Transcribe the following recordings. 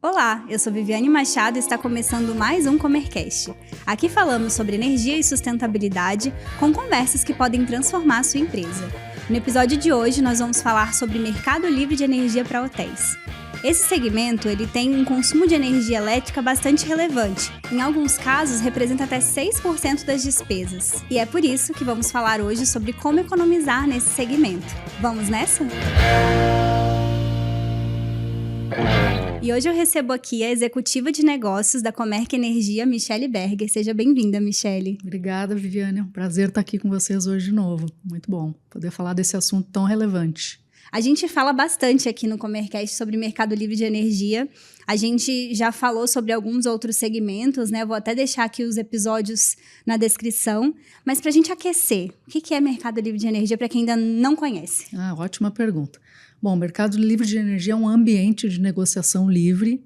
Olá, eu sou Viviane Machado e está começando mais um Comercast. Aqui falamos sobre energia e sustentabilidade com conversas que podem transformar a sua empresa. No episódio de hoje, nós vamos falar sobre mercado livre de energia para hotéis. Esse segmento ele tem um consumo de energia elétrica bastante relevante. Em alguns casos, representa até 6% das despesas. E é por isso que vamos falar hoje sobre como economizar nesse segmento. Vamos nessa? E hoje eu recebo aqui a executiva de negócios da Comerc Energia, Michele Berger. Seja bem-vinda, Michele. Obrigada, Viviane. É um prazer estar aqui com vocês hoje de novo. Muito bom poder falar desse assunto tão relevante. A gente fala bastante aqui no Comercast sobre mercado livre de energia. A gente já falou sobre alguns outros segmentos, né? Vou até deixar aqui os episódios na descrição. Mas para a gente aquecer, o que é mercado livre de energia para quem ainda não conhece? Ótima pergunta. Bom, o mercado livre de energia é um ambiente de negociação livre,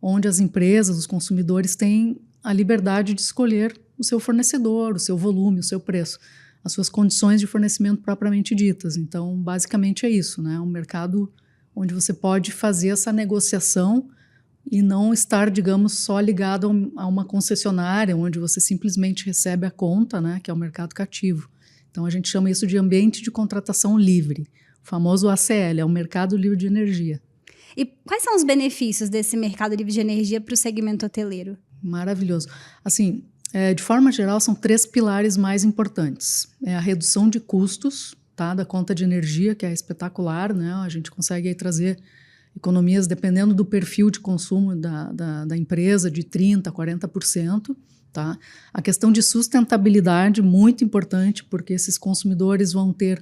onde as empresas, os consumidores têm a liberdade de escolher o seu fornecedor, o seu volume, o seu preço, as suas condições de fornecimento propriamente ditas. Então, basicamente é isso, né? É um mercado onde você pode fazer essa negociação e não estar, digamos, só ligado a uma concessionária, onde você simplesmente recebe a conta, né? Que é o mercado cativo. Então, a gente chama isso de ambiente de contratação livre. O famoso ACL, é o Mercado Livre de Energia. E quais são os benefícios desse mercado livre de energia para o segmento hoteleiro? Maravilhoso. Assim, de forma geral, são 3 pilares mais importantes. É a redução de custos, tá, da conta de energia, que é espetacular, né? A gente consegue aí trazer economias, dependendo do perfil de consumo da empresa, de 30% a 40%. Tá? A questão de sustentabilidade, muito importante, porque esses consumidores vão ter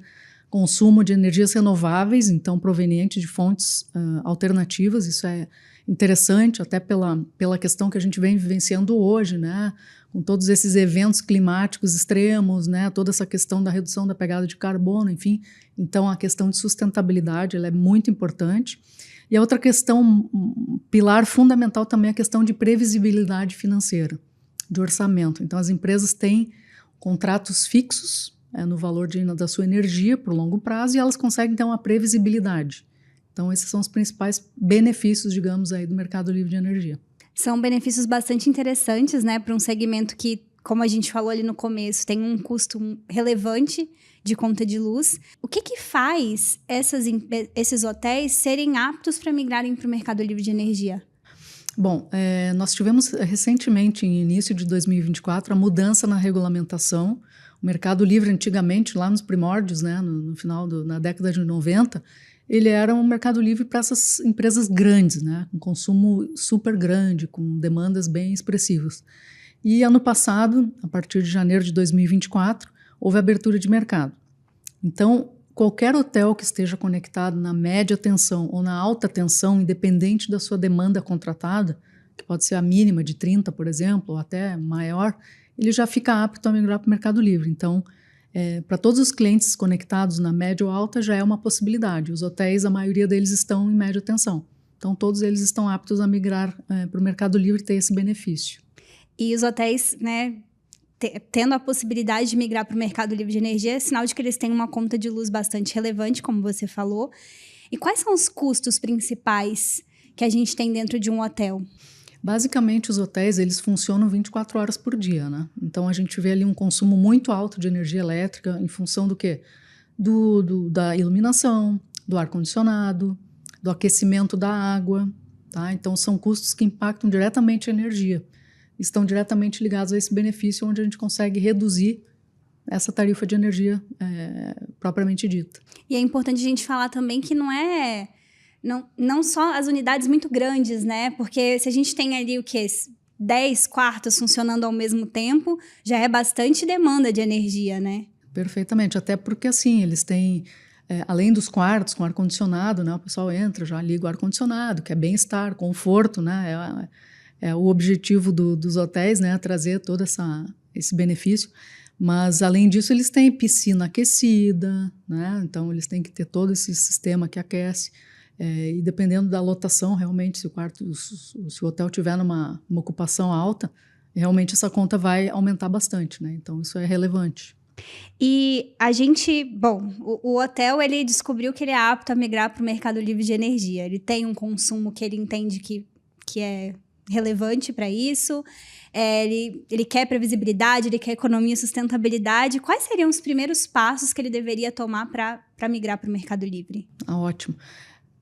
consumo de energias renováveis, então proveniente de fontes alternativas. Isso é interessante, até pela questão que a gente vem vivenciando hoje, né? Com todos esses eventos climáticos extremos, né? Toda essa questão da redução da pegada de carbono, enfim. Então, a questão de sustentabilidade ela é muito importante. E a outra questão, pilar fundamental também é a questão de previsibilidade financeira, de orçamento. Então, as empresas têm contratos fixos no valor da sua energia por longo prazo e elas conseguem ter uma previsibilidade. Então, esses são os principais benefícios, digamos, aí do mercado livre de energia. São benefícios bastante interessantes, né, para um segmento que, como a gente falou ali no começo, tem um custo relevante de conta de luz. O que faz esses hotéis serem aptos para migrarem para o mercado livre de energia? Bom, nós tivemos recentemente, em início de 2024, a mudança na regulamentação. O mercado livre, antigamente, lá nos primórdios, né, no final na década de 90, ele era um mercado livre para essas empresas grandes, né, com consumo super grande, com demandas bem expressivas. E ano passado, a partir de janeiro de 2024, houve abertura de mercado. Então, qualquer hotel que esteja conectado na média tensão ou na alta tensão, independente da sua demanda contratada, que pode ser a mínima de 30, por exemplo, ou até maior, ele já fica apto a migrar para o mercado livre. Então, para todos os clientes conectados na média ou alta, já é uma possibilidade. Os hotéis, a maioria deles estão em média tensão. Então, todos eles estão aptos a migrar para o mercado livre e ter esse benefício. E os hotéis, né, tendo a possibilidade de migrar para o mercado livre de energia, é sinal de que eles têm uma conta de luz bastante relevante, como você falou. E quais são os custos principais que a gente tem dentro de um hotel? Basicamente, os hotéis eles funcionam 24 horas por dia, né? Então, a gente vê ali um consumo muito alto de energia elétrica em função do quê? Da iluminação, do ar-condicionado, do aquecimento da água, tá? Então, são custos que impactam diretamente a energia. Estão diretamente ligados a esse benefício onde a gente consegue reduzir essa tarifa de energia propriamente dita. E é importante a gente falar também que não só as unidades muito grandes, né? Porque se a gente tem ali 10 quartos funcionando ao mesmo tempo, já é bastante demanda de energia, né? Perfeitamente, até porque assim, eles têm, além dos quartos com ar-condicionado, né? O pessoal entra, já liga o ar-condicionado, que é bem-estar, conforto, né? É o objetivo dos hotéis, né? Trazer todo esse benefício. Mas, além disso, eles têm piscina aquecida, né? Então, eles têm que ter todo esse sistema que aquece. E dependendo da lotação, realmente, se o hotel tiver numa ocupação alta, realmente essa conta vai aumentar bastante, né? Então, isso é relevante. E a gente, bom, o hotel, ele descobriu que ele é apto a migrar para o mercado livre de energia. Ele tem um consumo que ele entende que que é relevante para isso? Ele quer previsibilidade, ele quer economia e sustentabilidade. Quais seriam os primeiros passos que ele deveria tomar para migrar para o Mercado Livre? Ótimo.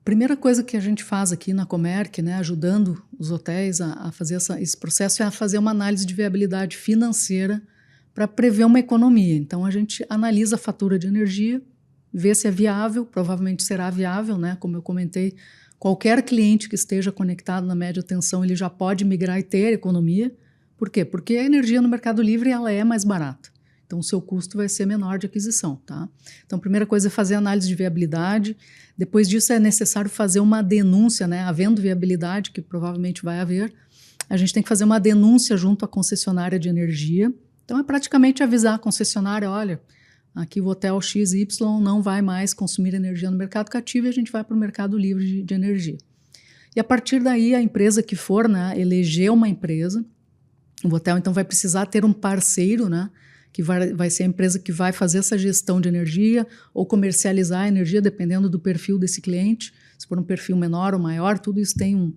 Primeira coisa que a gente faz aqui na Comerc, né, ajudando os hotéis a fazer esse processo, é fazer uma análise de viabilidade financeira para prever uma economia. Então, a gente analisa a fatura de energia, vê se é viável, provavelmente será viável, né? Como eu comentei, qualquer cliente que esteja conectado na média tensão, ele já pode migrar e ter economia. Por quê? Porque a energia no Mercado Livre ela é mais barata. Então, o seu custo vai ser menor de aquisição, tá? Então, a primeira coisa é fazer análise de viabilidade. Depois disso, é necessário fazer uma denúncia, né? Havendo viabilidade, que provavelmente vai haver, a gente tem que fazer uma denúncia junto à concessionária de energia. Então, é praticamente avisar a concessionária, olha, aqui o hotel XY não vai mais consumir energia no mercado cativo e a gente vai para o Mercado Livre de energia. E a partir daí, a empresa que for, né, eleger uma empresa, o hotel então vai precisar ter um parceiro, né, que vai ser a empresa que vai fazer essa gestão de energia ou comercializar a energia, dependendo do perfil desse cliente. Se for um perfil menor ou maior, tudo isso tem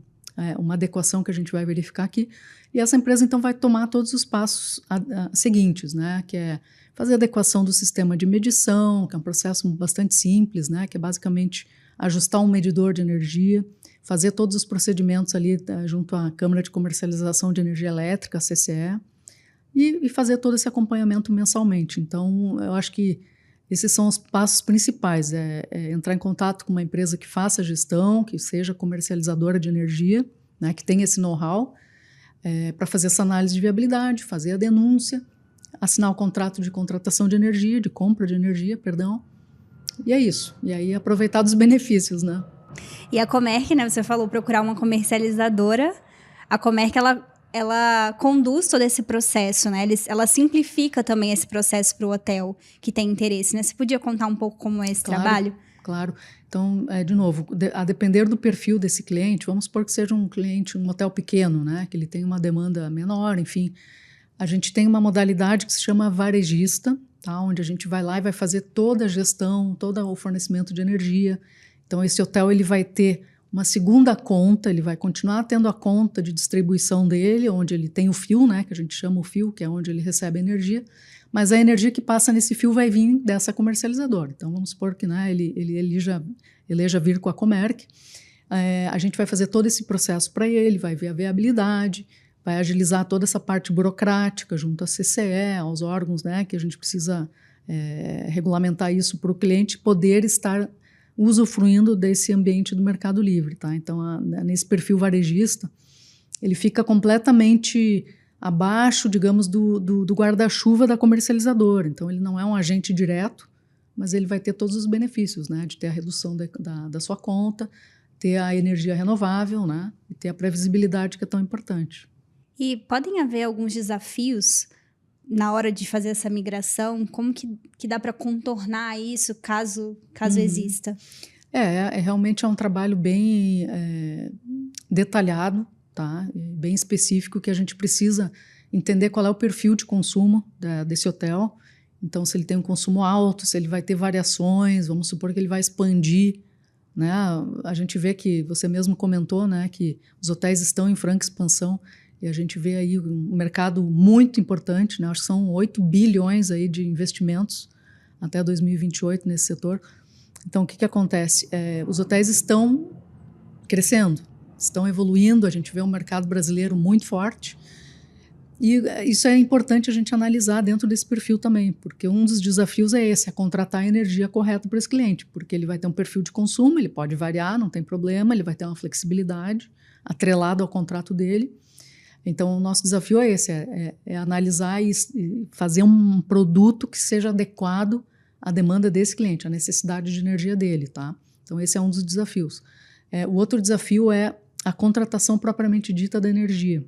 uma adequação que a gente vai verificar aqui. E essa empresa, então, vai tomar todos os passos seguintes, né? Que é fazer a adequação do sistema de medição, que é um processo bastante simples, né? Que é basicamente ajustar um medidor de energia, fazer todos os procedimentos ali junto à Câmara de Comercialização de Energia Elétrica, a CCE, e fazer todo esse acompanhamento mensalmente. Então, eu acho que esses são os passos principais, entrar em contato com uma empresa que faça a gestão, que seja comercializadora de energia, né, que tenha esse know-how, para fazer essa análise de viabilidade, fazer a denúncia, assinar o contrato de contratação de energia, de compra de energia, perdão, e é isso. E aí aproveitar dos benefícios, né? E a Comerc, né, você falou procurar uma comercializadora, a Comerc, ela conduz todo esse processo, né? Ela simplifica também esse processo para o hotel que tem interesse, né? Você podia contar um pouco como é esse trabalho? Claro. Então, de novo, a depender do perfil desse cliente, vamos supor que seja um cliente, um hotel pequeno, né? Que ele tem uma demanda menor, enfim. A gente tem uma modalidade que se chama varejista, tá? Onde a gente vai lá e vai fazer toda a gestão, todo o fornecimento de energia. Então, esse hotel ele vai ter uma segunda conta, ele vai continuar tendo a conta de distribuição dele, onde ele tem o fio, né, que a gente chama o fio, que é onde ele recebe a energia, mas a energia que passa nesse fio vai vir dessa comercializadora. Então, vamos supor que, né, ele eleja vir com a Comerc, a gente vai fazer todo esse processo para ele, vai ver a viabilidade, vai agilizar toda essa parte burocrática junto à CCE, aos órgãos, né, que a gente precisa regulamentar isso para o cliente poder estar usufruindo desse ambiente do Mercado Livre, tá? Então, nesse perfil varejista, ele fica completamente abaixo, digamos, do guarda-chuva da comercializadora. Então, ele não é um agente direto, mas ele vai ter todos os benefícios, né? De ter a redução da sua conta, ter a energia renovável, né? E ter a previsibilidade que é tão importante. E podem haver alguns desafios na hora de fazer essa migração? Como que dá para contornar isso, caso exista? Realmente é um trabalho bem detalhado, tá? Bem específico, que a gente precisa entender qual é o perfil de consumo desse hotel. Então, se ele tem um consumo alto, se ele vai ter variações, vamos supor que ele vai expandir, né? A gente vê que, você mesmo comentou, né, que os hotéis estão em franca expansão. E a gente vê aí um mercado muito importante, né? Acho que são 8 bilhões aí de investimentos até 2028 nesse setor. Então, o que acontece? Os hotéis estão crescendo, estão evoluindo, a gente vê um mercado brasileiro muito forte. E isso é importante a gente analisar dentro desse perfil também, porque um dos desafios é esse, é contratar a energia correta para esse cliente, porque ele vai ter um perfil de consumo, ele pode variar, não tem problema, ele vai ter uma flexibilidade atrelado ao contrato dele. Então, o nosso desafio é esse, é analisar e fazer um produto que seja adequado à demanda desse cliente, à necessidade de energia dele, tá? Então, esse é um dos desafios. O outro desafio é a contratação propriamente dita da energia.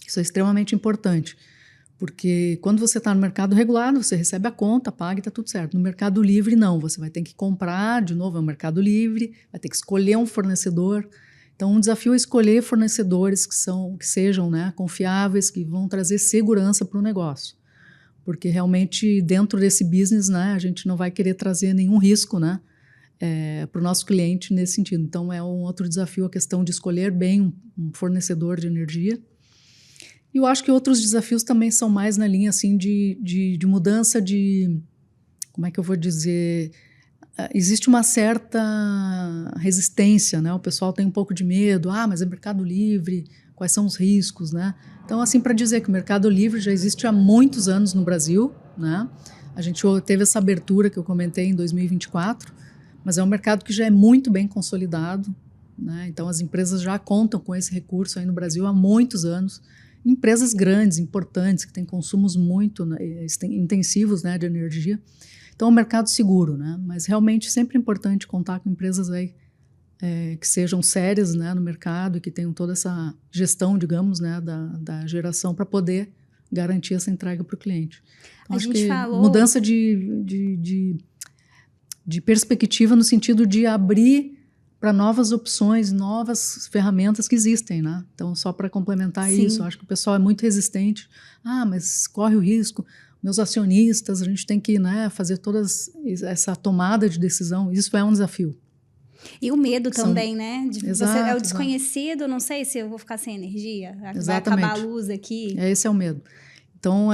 Isso é extremamente importante, porque quando você está no mercado regulado, você recebe a conta, paga e está tudo certo. No mercado livre, não. Você vai ter que comprar, de novo, é um mercado livre, vai ter que escolher um fornecedor. Então, um desafio é escolher fornecedores que sejam, né, confiáveis, que vão trazer segurança para o negócio. Porque realmente, dentro desse business, né, a gente não vai querer trazer nenhum risco, né, para o nosso cliente nesse sentido. Então, é um outro desafio a questão de escolher bem um fornecedor de energia. E eu acho que outros desafios também são mais na linha assim, de mudança de... Como é que eu vou dizer? Existe uma certa resistência, né? O pessoal tem um pouco de medo. Mas é Mercado Livre, quais são os riscos, né? Então, assim, para dizer que o Mercado Livre já existe há muitos anos no Brasil, né? A gente teve essa abertura que eu comentei em 2024, mas é um mercado que já é muito bem consolidado, né? Então, as empresas já contam com esse recurso aí no Brasil há muitos anos. Empresas grandes, importantes, que têm consumos muito, né, intensivos, né, de energia. Então, é um mercado seguro, né? Mas realmente sempre é importante contar com empresas aí que sejam sérias, né, no mercado e que tenham toda essa gestão, digamos, né, da geração para poder garantir essa entrega para o cliente. Então, acho que mudança de perspectiva no sentido de abrir para novas opções, novas ferramentas que existem, né? Então, só para complementar isso, acho que o pessoal é muito resistente. Mas corre o risco. Meus acionistas, a gente tem que, né, fazer toda essa tomada de decisão. Isso é um desafio. E o medo também, né? Exato, é o desconhecido, não sei se eu vou ficar sem energia, Exatamente. Vai acabar a luz aqui. Esse é o medo. Então,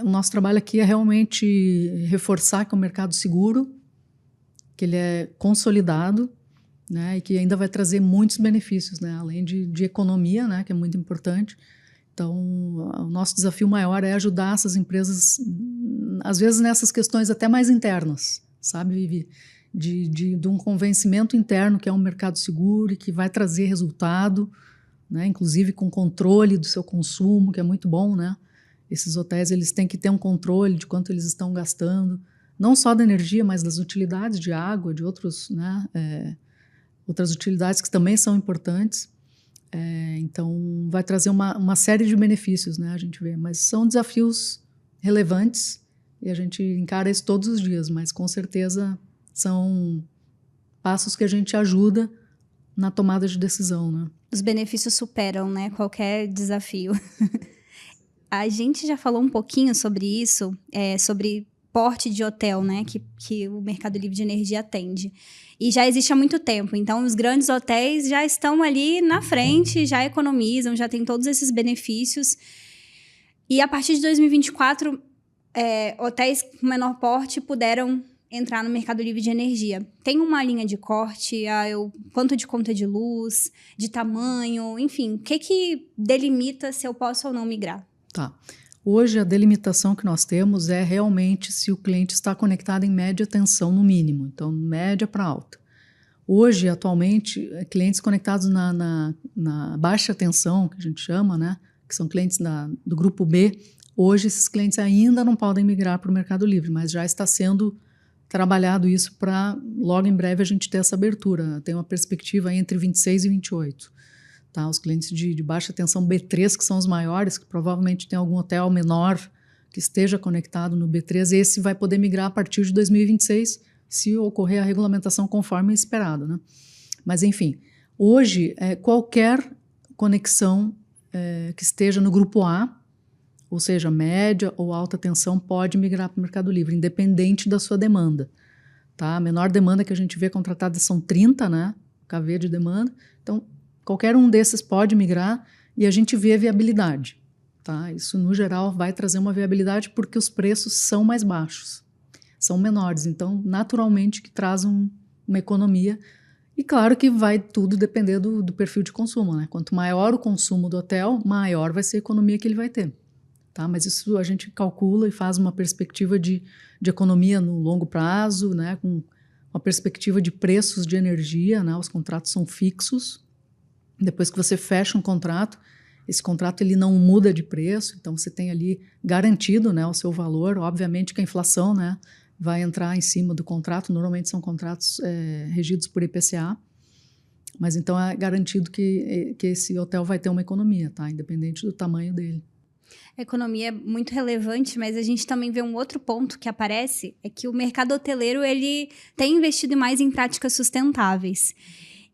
o nosso trabalho aqui é realmente reforçar que é um mercado seguro, que ele é consolidado, né, e que ainda vai trazer muitos benefícios, né, além de economia, né, que é muito importante. Então, o nosso desafio maior é ajudar essas empresas, às vezes nessas questões até mais internas, sabe, Vivi? De um convencimento interno que é um mercado seguro e que vai trazer resultado, né, inclusive com controle do seu consumo, que é muito bom, né? Esses hotéis, eles têm que ter um controle de quanto eles estão gastando, não só da energia, mas das utilidades de água, de outros, né, outras utilidades que também são importantes. Então, vai trazer uma série de benefícios, né, a gente vê. Mas são desafios relevantes e a gente encara isso todos os dias, mas com certeza são passos que a gente ajuda na tomada de decisão, né? Os benefícios superam, né, qualquer desafio. A gente já falou um pouquinho sobre isso, sobre porte de hotel, né, que o Mercado Livre de Energia atende. E já existe há muito tempo, então os grandes hotéis já estão ali na frente, já economizam, já tem todos esses benefícios. E a partir de 2024, hotéis com menor porte puderam entrar no Mercado Livre de Energia. Tem uma linha de corte, quanto de conta de luz, de tamanho, enfim, o que delimita se eu posso ou não migrar? Tá. Hoje, a delimitação que nós temos é realmente se o cliente está conectado em média tensão, no mínimo. Então, média para alta. Hoje, atualmente, clientes conectados na baixa tensão, que a gente chama, né, que são clientes do grupo B, hoje esses clientes ainda não podem migrar para o Mercado Livre, mas já está sendo trabalhado isso para, logo em breve, a gente ter essa abertura. Tem uma perspectiva entre 26 e 28. Tá? Os clientes de baixa tensão B3, que são os maiores, que provavelmente tem algum hotel menor que esteja conectado no B3, esse vai poder migrar a partir de 2026, se ocorrer a regulamentação conforme esperado, né? Mas, enfim, hoje, qualquer conexão que esteja no grupo A, ou seja, média ou alta tensão, pode migrar para o Mercado Livre, independente da sua demanda. Tá? A menor demanda que a gente vê contratada são 30, né? KV de demanda. Então, qualquer um desses pode migrar e a gente vê a viabilidade. Tá? Isso, no geral, vai trazer uma viabilidade porque os preços são mais baixos, são menores. Então, naturalmente, que traz uma economia. E claro que vai tudo depender do perfil de consumo. Né? Quanto maior o consumo do hotel, maior vai ser a economia que ele vai ter. Tá? Mas isso a gente calcula e faz uma perspectiva de economia no longo prazo, né? Com uma perspectiva de preços de energia, né? Os contratos são fixos. Depois que você fecha um contrato, esse contrato ele não muda de preço, então você tem ali garantido, né, o seu valor. Obviamente que a inflação, né, vai entrar em cima do contrato, normalmente são contratos regidos por IPCA, mas então é garantido que esse hotel vai ter uma economia, tá? Independente do tamanho dele. A economia é muito relevante, mas a gente também vê um outro ponto que aparece, é que o mercado hoteleiro ele tem investido mais em práticas sustentáveis.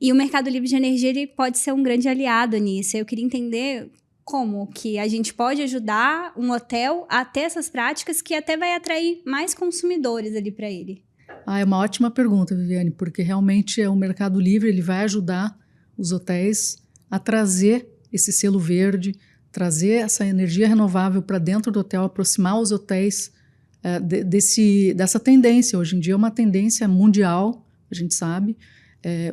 E o Mercado Livre de Energia ele pode ser um grande aliado nisso. Eu queria entender como que a gente pode ajudar um hotel a ter essas práticas que até vai atrair mais consumidores ali para ele. É uma ótima pergunta, Viviane, porque realmente o Mercado Livre ele vai ajudar os hotéis a trazer esse selo verde, trazer essa energia renovável para dentro do hotel, aproximar os hotéis dessa tendência. Hoje em dia é uma tendência mundial, a gente sabe.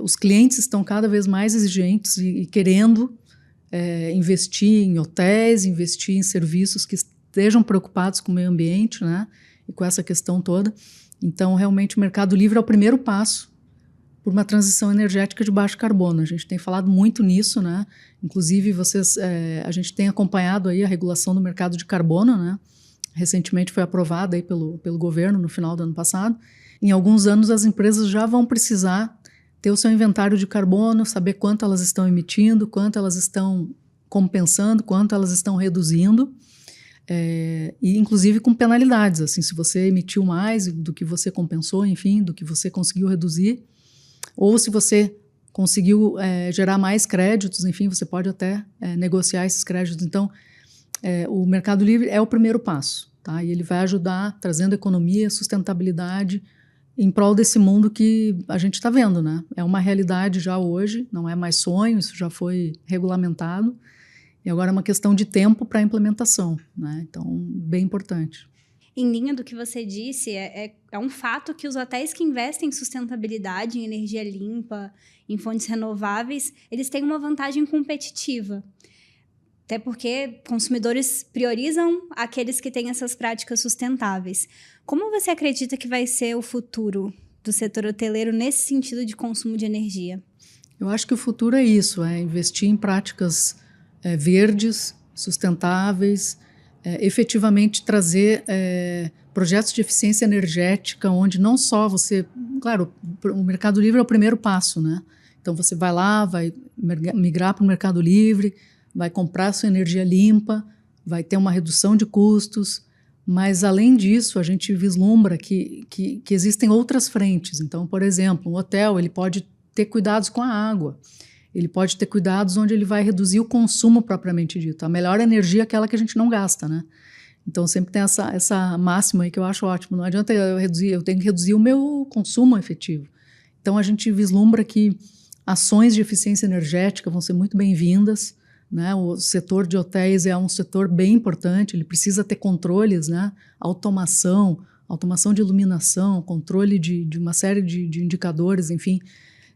Os clientes estão cada vez mais exigentes e querendo investir em hotéis, investir em serviços que estejam preocupados com o meio ambiente, né? E com essa questão toda. Então, realmente, o Mercado Livre é o primeiro passo por uma transição energética de baixo carbono. A gente tem falado muito nisso, né? Inclusive, a gente tem acompanhado aí a regulação do mercado de carbono, né? Recentemente foi aprovada aí pelo governo no final do ano passado. Em alguns anos, as empresas já vão precisar ter o seu inventário de carbono, saber quanto elas estão emitindo, quanto elas estão compensando, quanto elas estão reduzindo. E inclusive com penalidades, assim, se você emitiu mais do que você compensou, enfim, do que você conseguiu reduzir, ou se você conseguiu gerar mais créditos, enfim, você pode até negociar esses créditos. Então, o Mercado Livre é o primeiro passo, tá? E ele vai ajudar trazendo economia, sustentabilidade em prol desse mundo que a gente está vendo, né? É uma realidade já hoje, não é mais sonho, isso já foi regulamentado. E agora é uma questão de tempo para a implementação, né? Então, bem importante. Em linha do que você disse, é um fato que os hotéis que investem em sustentabilidade, em energia limpa, em fontes renováveis, eles têm uma vantagem competitiva. Até porque consumidores priorizam aqueles que têm essas práticas sustentáveis. Como você acredita que vai ser o futuro do setor hoteleiro nesse sentido de consumo de energia? Eu acho que o futuro é isso, investir em práticas verdes, sustentáveis, efetivamente trazer projetos de eficiência energética, onde não só você... Claro, o Mercado Livre é o primeiro passo, né? Então, você vai lá, vai migrar para o Mercado Livre, vai comprar sua energia limpa, vai ter uma redução de custos, mas, além disso, a gente vislumbra que existem outras frentes. Então, por exemplo, um hotel ele pode ter cuidados com a água, ele pode ter cuidados onde ele vai reduzir o consumo propriamente dito. A melhor energia é aquela que a gente não gasta, né? Então, sempre tem essa máxima aí que eu acho ótimo. Não adianta eu tenho que reduzir o meu consumo efetivo. Então, a gente vislumbra que ações de eficiência energética vão ser muito bem-vindas, né? O setor de hotéis é um setor bem importante, ele precisa ter controles, né? Automação de iluminação, controle de uma série de indicadores, enfim,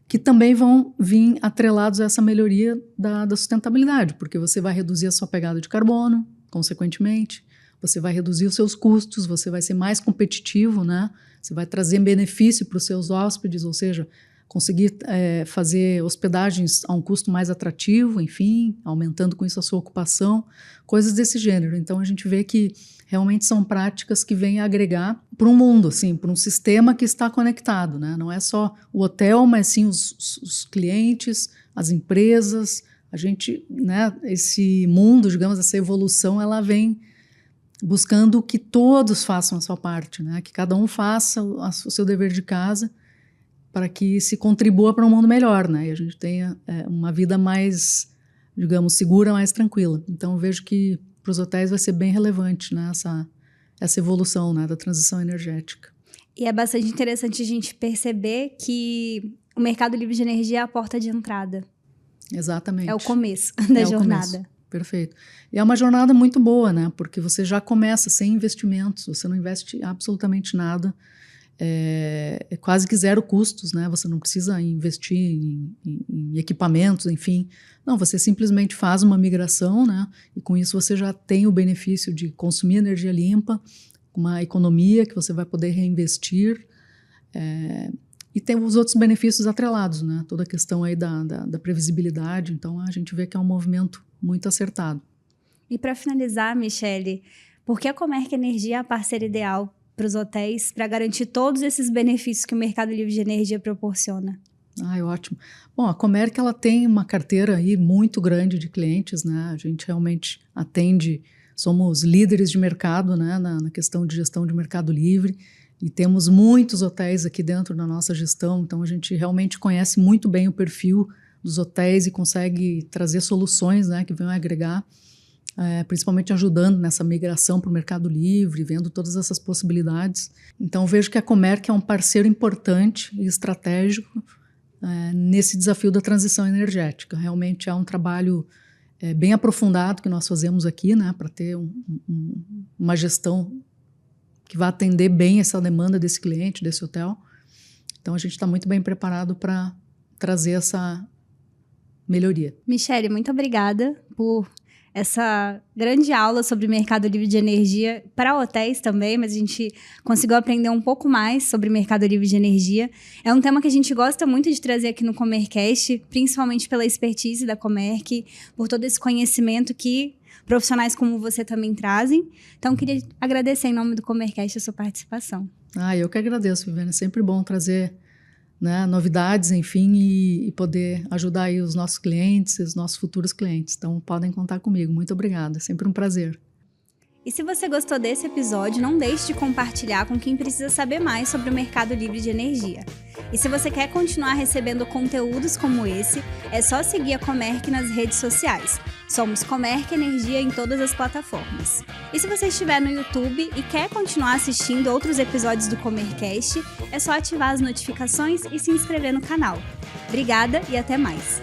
que também vão vir atrelados a essa melhoria da sustentabilidade, porque você vai reduzir a sua pegada de carbono, consequentemente, você vai reduzir os seus custos, você vai ser mais competitivo, né? Você vai trazer benefício para os seus hóspedes, ou seja, conseguir fazer hospedagens a um custo mais atrativo, enfim, aumentando com isso a sua ocupação, coisas desse gênero. Então, a gente vê que realmente são práticas que vêm agregar para um mundo, assim, para um sistema que está conectado, né? Não é só o hotel, mas sim os clientes, as empresas, a gente, né? Esse mundo, digamos, essa evolução, ela vem buscando que todos façam a sua parte, né? Que cada um faça o seu dever de casa para que se contribua para um mundo melhor, né? E a gente tenha uma vida mais, digamos, segura, mais tranquila. Então, eu vejo que para os hotéis vai ser bem relevante, né, essa evolução, né, da transição energética. E é bastante interessante a gente perceber que o Mercado Livre de Energia é a porta de entrada. Exatamente. É o começo da jornada. Começo. Perfeito. E é uma jornada muito boa, né? Porque você já começa sem investimentos, você não investe absolutamente nada, é quase que zero custos, né? Você não precisa investir em equipamentos, enfim. Não, você simplesmente faz uma migração, né? E com isso você já tem o benefício de consumir energia limpa, uma economia que você vai poder reinvestir, e tem os outros benefícios atrelados, né? Toda a questão aí da previsibilidade. Então, a gente vê que é um movimento muito acertado. E para finalizar, Michele, por que a Comerc Energia é a parceira ideal para os hotéis para garantir todos esses benefícios que o Mercado Livre de Energia proporciona? Ótimo. Bom, a Comerc ela tem uma carteira aí muito grande de clientes, né? A gente realmente atende, somos líderes de mercado, né? Na questão de gestão de Mercado Livre, e temos muitos hotéis aqui dentro da nossa gestão, então a gente realmente conhece muito bem o perfil dos hotéis e consegue trazer soluções, né, que venham agregar principalmente ajudando nessa migração para o Mercado Livre, vendo todas essas possibilidades. Então, vejo que a Comerc é um parceiro importante e estratégico nesse desafio da transição energética. Realmente é um trabalho bem aprofundado que nós fazemos aqui, né, para ter uma gestão que vai atender bem essa demanda desse cliente, desse hotel. Então, a gente está muito bem preparado para trazer essa melhoria. Michele, muito obrigada por essa grande aula sobre Mercado Livre de Energia para hotéis também, mas a gente conseguiu aprender um pouco mais sobre Mercado Livre de Energia. É um tema que a gente gosta muito de trazer aqui no Comercast, principalmente pela expertise da Comerc, por todo esse conhecimento que profissionais como você também trazem. Então, queria agradecer em nome do Comercast a sua participação. Eu que agradeço, Viviane. É sempre bom trazer, né, novidades, enfim, e poder ajudar aí os nossos clientes, os nossos futuros clientes. Então, podem contar comigo. Muito obrigada. É sempre um prazer. E se você gostou desse episódio, não deixe de compartilhar com quem precisa saber mais sobre o Mercado Livre de Energia. E se você quer continuar recebendo conteúdos como esse, é só seguir a Comerc nas redes sociais. Somos Comerc Energia em todas as plataformas. E se você estiver no YouTube e quer continuar assistindo outros episódios do Comercast, é só ativar as notificações e se inscrever no canal. Obrigada e até mais!